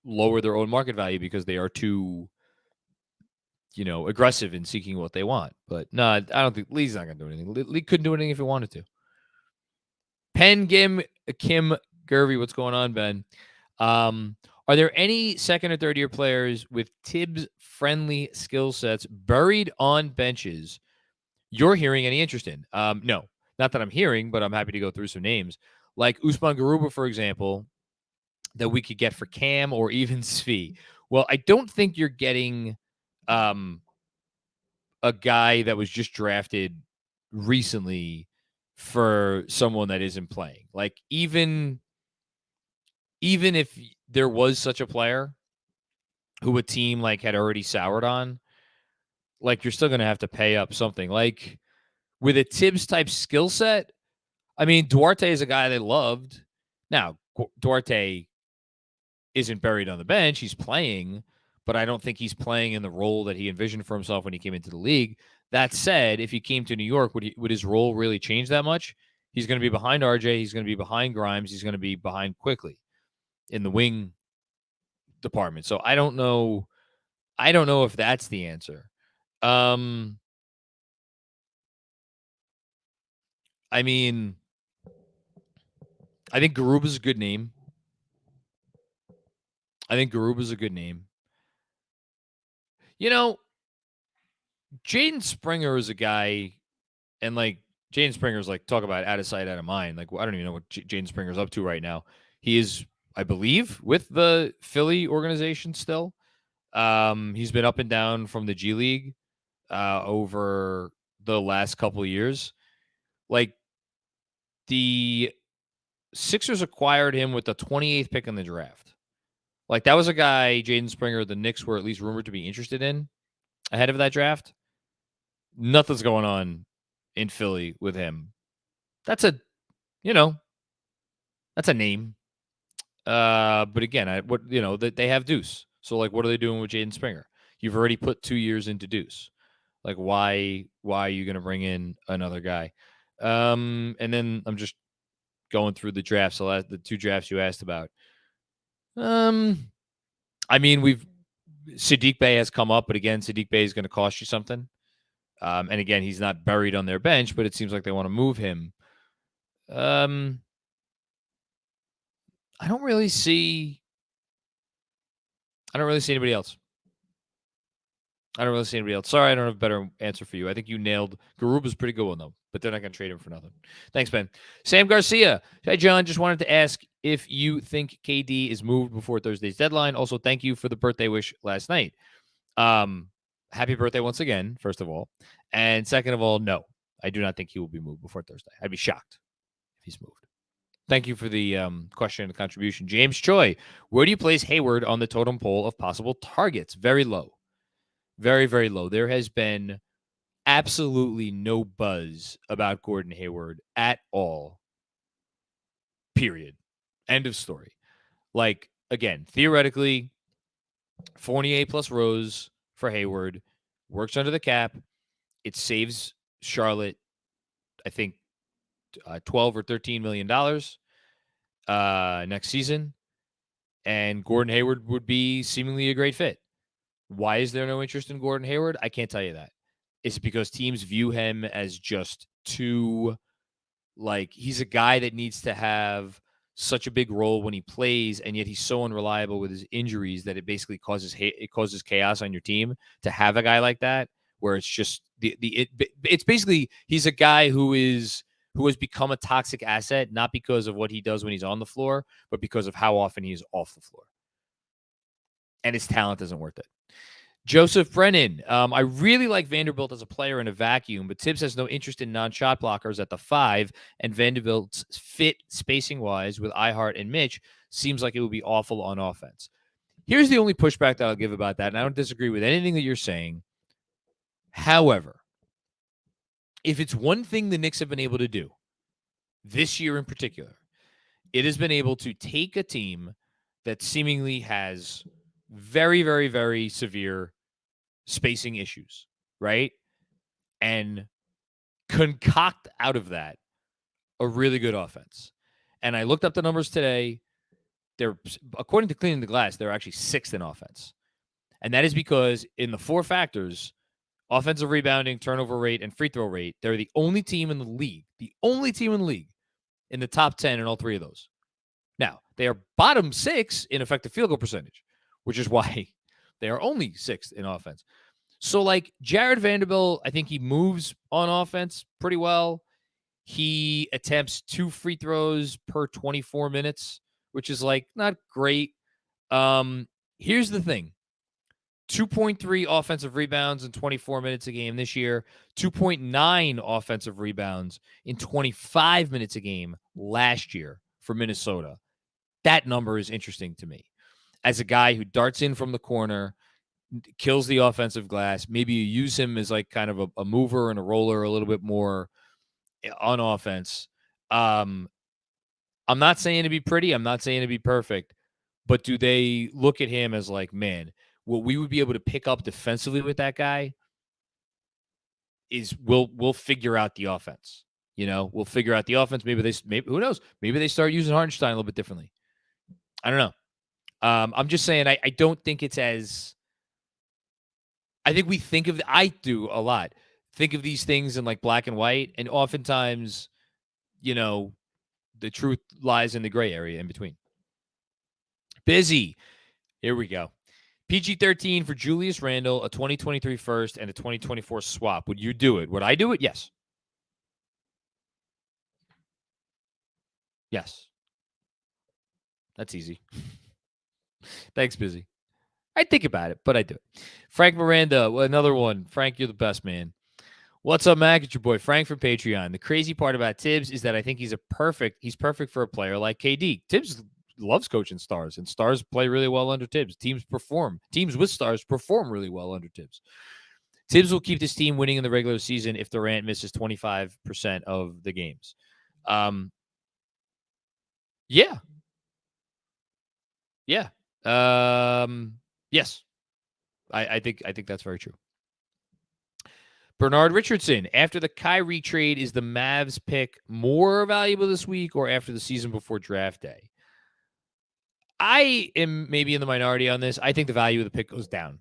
lower their own market value because they are too, aggressive in seeking what they want. But no, I don't think Lee's not going to do anything. Lee couldn't do anything if he wanted to. Kim Gervy, what's going on, Ben? Are there any second or third year players with Tibbs friendly skill sets buried on benches you're hearing any interest in? No, not that I'm hearing, but I'm happy to go through some names like Usman Garuba, for example, that we could get for Cam or even Svi. Well, I don't think you're getting a guy that was just drafted recently for someone that isn't playing. Like even if there was such a player who a team like had already soured on, like you're still going to have to pay up something. Like with a Tibbs type skill set, I mean, Duarte is a guy they loved. Now, Duarte isn't buried on the bench. He's playing, but I don't think he's playing in the role that he envisioned for himself when he came into the league. That said, if he came to New York, would his role really change that much? He's going to be behind RJ. He's going to be behind Grimes. He's going to be behind Quickly in the wing department. So I don't know. I don't know if that's the answer. I mean, I think Garuba's a good name. Jaden Springer is a guy, and like Jaden Springer's like, talk about out of sight, out of mind. Like, I don't even know what Jaden Springer's up to right now. He is, I believe, with the Philly organization still. He's been up and down from the G League over the last couple of years. Like, the Sixers acquired him with the 28th pick in the draft. Like, that was a guy, Jaden Springer, the Knicks were at least rumored to be interested in ahead of that draft. Nothing's going on in Philly with him. That's a name. But again, they have Deuce. So like, what are they doing with Jaden Springer? You've already put 2 years into Deuce. Like, why are you going to bring in another guy? And then I'm just going through the drafts. The 2 drafts you asked about. I mean, Sadiq Bey has come up, but again, Sadiq Bey is going to cost you something. And again, he's not buried on their bench, but it seems like they want to move him. I don't really see anybody else. Sorry, I don't have a better answer for you. I think you nailed Garuba's pretty good one, though, but they're not going to trade him for nothing. Thanks, Ben. Sam Garcia. Hi, John. Just wanted to ask if you think KD is moved before Thursday's deadline. Also, thank you for the birthday wish last night. Happy birthday once again, first of all. And second of all, no, I do not think he will be moved before Thursday. I'd be shocked if he's moved. Thank you for the question and the contribution. James Choi, where do you place Hayward on the totem pole of possible targets? Very low. Very, very low. There has been absolutely no buzz about Gordon Hayward at all. Period. End of story. Like, again, theoretically, Fournier plus Rose for Hayward works under the cap. It saves Charlotte, I think, 12 or $13 million next season. And Gordon Hayward would be seemingly a great fit. Why is there no interest in Gordon Hayward? I can't tell you that. Is it because teams view him as just too, like, he's a guy that needs to have such a big role when he plays, and yet he's so unreliable with his injuries that it basically causes chaos on your team to have a guy like that, where it's just it's basically he's a guy who has become a toxic asset, not because of what he does when he's on the floor, but because of how often he's off the floor. And his talent isn't worth it. Joseph Brennan, I really like Vanderbilt as a player in a vacuum, but Tibbs has no interest in non-shot blockers at the 5, and Vanderbilt's fit spacing-wise with Ihart and Mitch seems like it would be awful on offense. Here's the only pushback that I'll give about that, and I don't disagree with anything that you're saying. However, if it's one thing the Knicks have been able to do this year in particular, it has been able to take a team that seemingly has very, very, very severe spacing issues, right? And concoct out of that a really good offense. And I looked up the numbers today. They're, according to Cleaning the Glass, they're actually 6th in offense. And that is because in the 4 factors, offensive rebounding, turnover rate, and free throw rate, they're the only team in the league in the top 10 in all 3 of those. Now, they are bottom 6 in effective field goal percentage, which is why they are only 6th in offense. So, like, Jared Vanderbilt, I think he moves on offense pretty well. He attempts 2 free throws per 24 minutes, which is, like, not great. Here's the thing. 2.3 offensive rebounds in 24 minutes a game this year. 2.9 offensive rebounds in 25 minutes a game last year for Minnesota. That number is interesting to me. As a guy who darts in from the corner, kills the offensive glass, maybe you use him as like kind of a mover and a roller a little bit more on offense. I'm not saying to be pretty. I'm not saying to be perfect. But do they look at him as like, man, what we would be able to pick up defensively with that guy is we'll figure out the offense. You know, we'll figure out the offense. Maybe who knows? Maybe they start using Hartenstein a little bit differently. I don't know. I'm just saying I don't think it's as. I think we think of I do a lot. Think of these things in like black and white, and oftentimes, you know, the truth lies in the gray area in between. Busy. Here we go. PG-13 for Julius Randle, a 2023 first and a 2024 swap. Would you do it? Would I do it? Yes. Yes. That's easy. Thanks, Busy. I think about it, but I do it. Frank Miranda, another one. Frank, you're the best, man. What's up, Mac? It's your boy Frank from Patreon. The crazy part about Tibbs is that I think he's perfect for a player like KD. Tibbs loves coaching stars, and stars play really well under Tibbs. Teams with stars perform really well under Tibbs. Tibbs will keep this team winning in the regular season if Durant misses 25% of the games. Yeah. Yes. I think that's very true. Bernard Richardson, after the Kyrie trade, is the Mavs pick more valuable this week or after the season before draft day? I am maybe in the minority on this. I think the value of the pick goes down.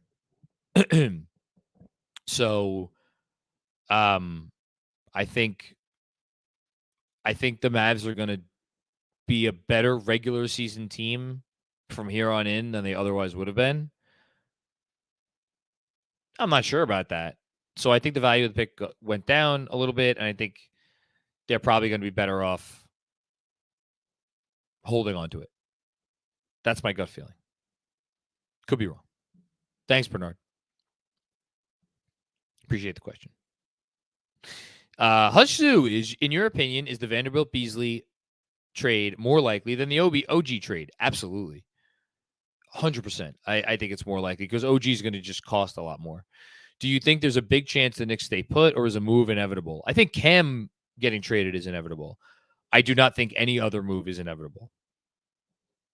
So, I think the Mavs are going to be a better regular season team from here on in than they otherwise would have been. I'm not sure about that. So I think the value of the pick went down a little bit, and I think they're probably going to be better off holding on to it. That's my gut feeling. Could be wrong. Thanks, Bernard. Appreciate the question. Hush Zoo, in your opinion, is the Vanderbilt Beasley trade more likely than the OG trade? Absolutely. 100%. I think it's more likely because OG is going to just cost a lot more. Do you think there's a big chance the Knicks stay put, or is a move inevitable? I think Cam getting traded is inevitable. I do not think any other move is inevitable.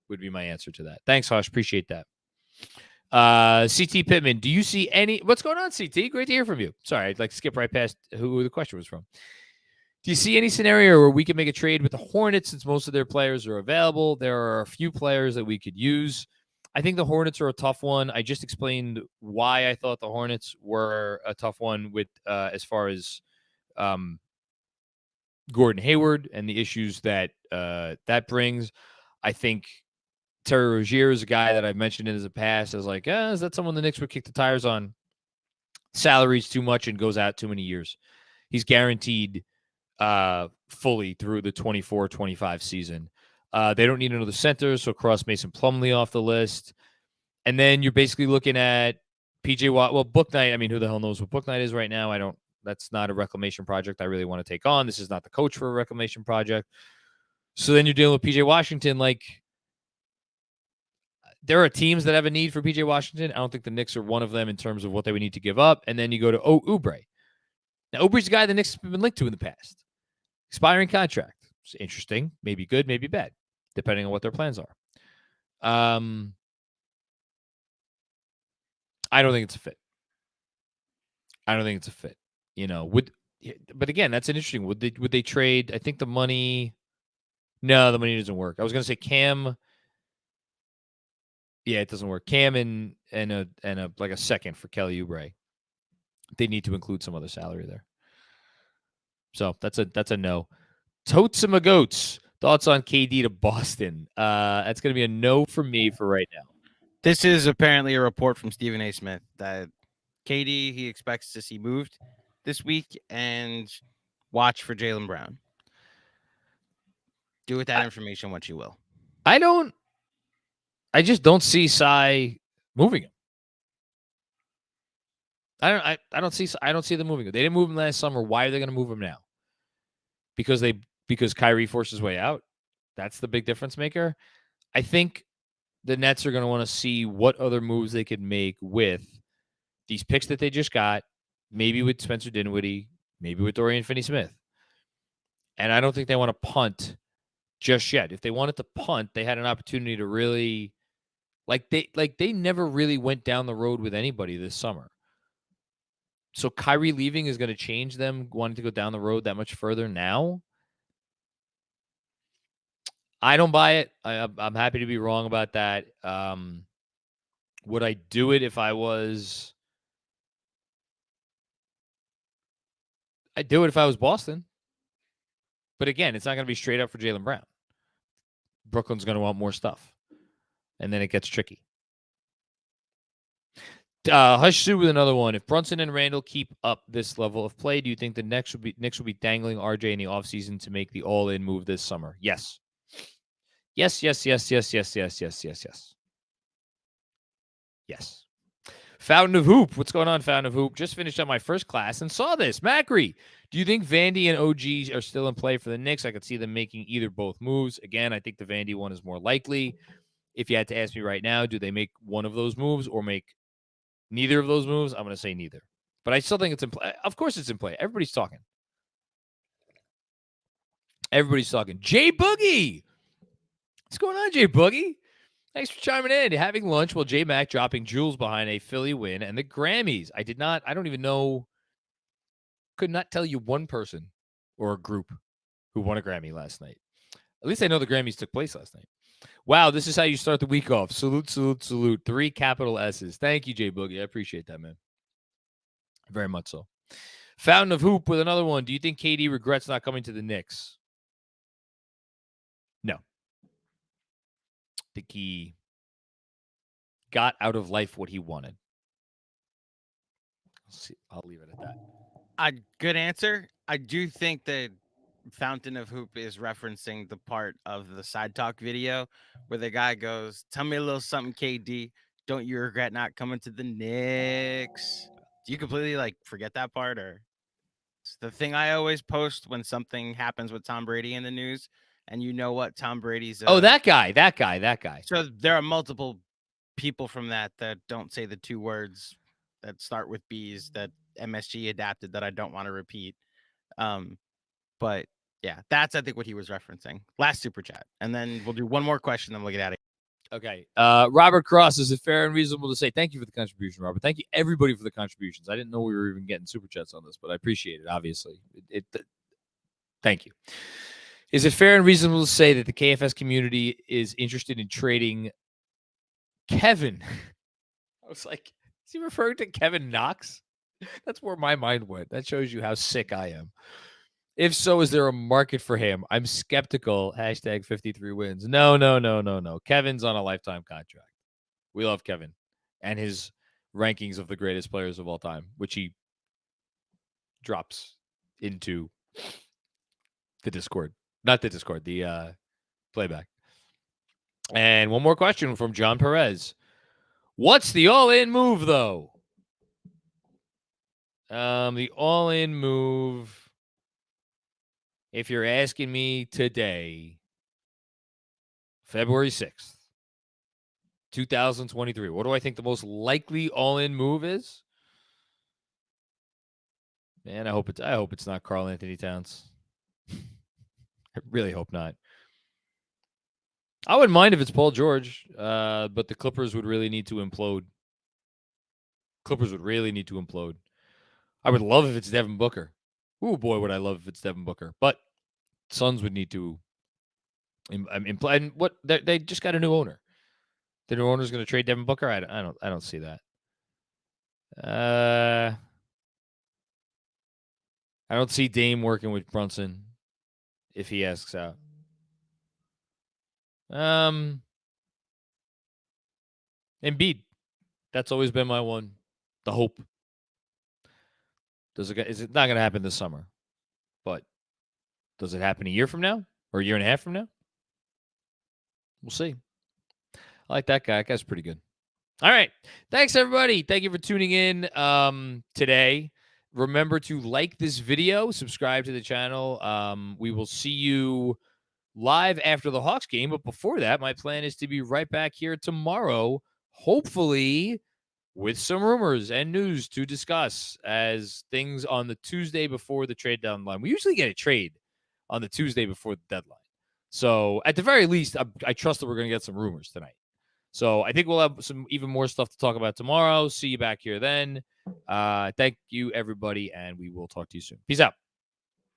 would be my answer to that. Thanks, Hush. Appreciate that. CT Pittman, do you see any? What's going on, CT? Great to hear from you. Sorry, I'd like to skip right past who the question was from. Do you see any scenario where we can make a trade with the Hornets since most of their players are available? There are a few players that we could use. I think the Hornets are a tough one. I just explained why I thought the Hornets were a tough one with as far as Gordon Hayward and the issues that that brings. I think Terry Rozier is a guy that I've mentioned in the past as like, is that someone the Knicks would kick the tires on? Salary's too much and goes out too many years. He's guaranteed fully through the 24-25 season. They don't need another center, so cross Mason Plumlee off the list. And then you're basically looking at PJ Watt. Well, Book Knight, I mean, who the hell knows what Book Knight is right now? That's not a reclamation project I really want to take on. This is not the coach for a reclamation project. So then you're dealing with PJ Washington. Like, there are teams that have a need for PJ Washington. I don't think the Knicks are one of them in terms of what they would need to give up. And then you go to Oubre. Now, Oubre's a guy the Knicks have been linked to in the past. Expiring contract. It's interesting. Maybe good, maybe bad, depending on what their plans are. I don't think it's a fit. You know, but again, that's an interesting. Would they trade? I think the money. No, the money doesn't work. I was going to say Cam. Yeah, it doesn't work. Cam and a like a second for Kelly Oubre. They need to include some other salary there. So that's a no. Totes and Goats. Thoughts on KD to Boston? That's going to be a no for me for right now. This is apparently a report from Stephen A. Smith that KD he expects to see moved this week, and watch for Jaylen Brown. Do with that information what you will. I just don't see Cy moving him. I don't see them moving him. They didn't move him last summer. Why are they going to move him now? Because Kyrie forced his way out. That's the big difference maker. I think the Nets are going to want to see what other moves they could make with these picks that they just got, maybe with Spencer Dinwiddie, maybe with Dorian Finney-Smith. And I don't think they want to punt just yet. If they wanted to punt, they had an opportunity to really they never really went down the road with anybody this summer. So Kyrie leaving is going to change them wanting to go down the road that much further now. I don't buy it. I'm happy to be wrong about that. Would I do it if I was? I'd do it if I was Boston. But again, it's not going to be straight up for Jaylen Brown. Brooklyn's going to want more stuff. And then it gets tricky. Hush Sue with another one. If Brunson and Randall keep up this level of play, do you think the Knicks will be dangling RJ in the offseason to make the all-in move this summer? Yes. Yes. Fountain of Hoop. What's going on, Fountain of Hoop? Just finished up my first class and saw this. Macri, do you think Vandy and OG are still in play for the Knicks? I could see them making either both moves. Again, I think the Vandy one is more likely. If you had to ask me right now, do they make one of those moves or make neither of those moves? I'm going to say neither. But I still think it's in play. Of course it's in play. Everybody's talking. Jay Boogie. What's going on, Jay Boogie? Thanks for chiming in. Having lunch while J Mac dropping jewels behind a Philly win and the Grammys. I don't even know. Could not tell you one person or a group who won a Grammy last night. At least I know the Grammys took place last night. Wow, this is how you start the week off. Salute, salute, salute. 3 capital S's. Thank you, Jay Boogie. I appreciate that, man. Very much so. Fountain of Hoop with another one. Do you think KD regrets not coming to the Knicks? No. I think he got out of life what he wanted. I'll leave it at that. A good answer. I do think that Fountain of Hoop is referencing the part of the Side Talk video where the guy goes, "Tell me a little something, KD. Don't you regret not coming to the Knicks?" Do you completely forget that part? Or it's the thing I always post when something happens with Tom Brady in the news, and you know what Tom Brady's. That guy. So there are multiple people from that don't say the 2 words that start with B's that MSG adapted that I don't want to repeat. But yeah, that's I think what he was referencing. Last super chat, and then we'll do one more question, then we'll get out of here. Okay. Robert Cross, is it fair and reasonable to say thank you for the contribution, Robert? Thank you everybody for the contributions. I didn't know we were even getting super chats on this, but I appreciate it. Obviously, thank you. Is it fair and reasonable to say that the KFS community is interested in trading Kevin? I was like, is he referring to Kevin Knox? That's where my mind went. That shows you how sick I am. If so, is there a market for him? I'm skeptical. Hashtag 53 wins. No. Kevin's on a lifetime contract. We love Kevin and his rankings of the greatest players of all time, which he drops into the Discord. Not the Discord, the playback. And one more question from John Perez. What's the all-in move, though? The all-in move, if you're asking me today, February 6th, 2023. What do I think the most likely all-in move is? Man, I hope it's not Karl Anthony Towns. I really hope not. I wouldn't mind if it's Paul George, but the Clippers would really need to implode. I would love if it's Devin Booker. Ooh, boy, would I love if it's Devin Booker. But Suns would need to imply. And what they just got a new owner. The new owner's going to trade Devin Booker. I don't see that. I don't see Dame working with Brunson if he asks out. Embiid. That's always been my one. The hope. Is it not going to happen this summer? But does it happen a year from now or a year and a half from now? We'll see. I like that guy. That guy's pretty good. All right. Thanks, everybody. Thank you for tuning in today. Remember to like this video, subscribe to the channel. We will see you live after the Hawks game. But before that, my plan is to be right back here tomorrow, hopefully with some rumors and news to discuss as things on the Tuesday before the trade deadline. We usually get a trade on the Tuesday before the deadline. So at the very least, I trust that we're going to get some rumors tonight. So I think we'll have some even more stuff to talk about tomorrow. See you back here then. Thank you, everybody, and we will talk to you soon. Peace out.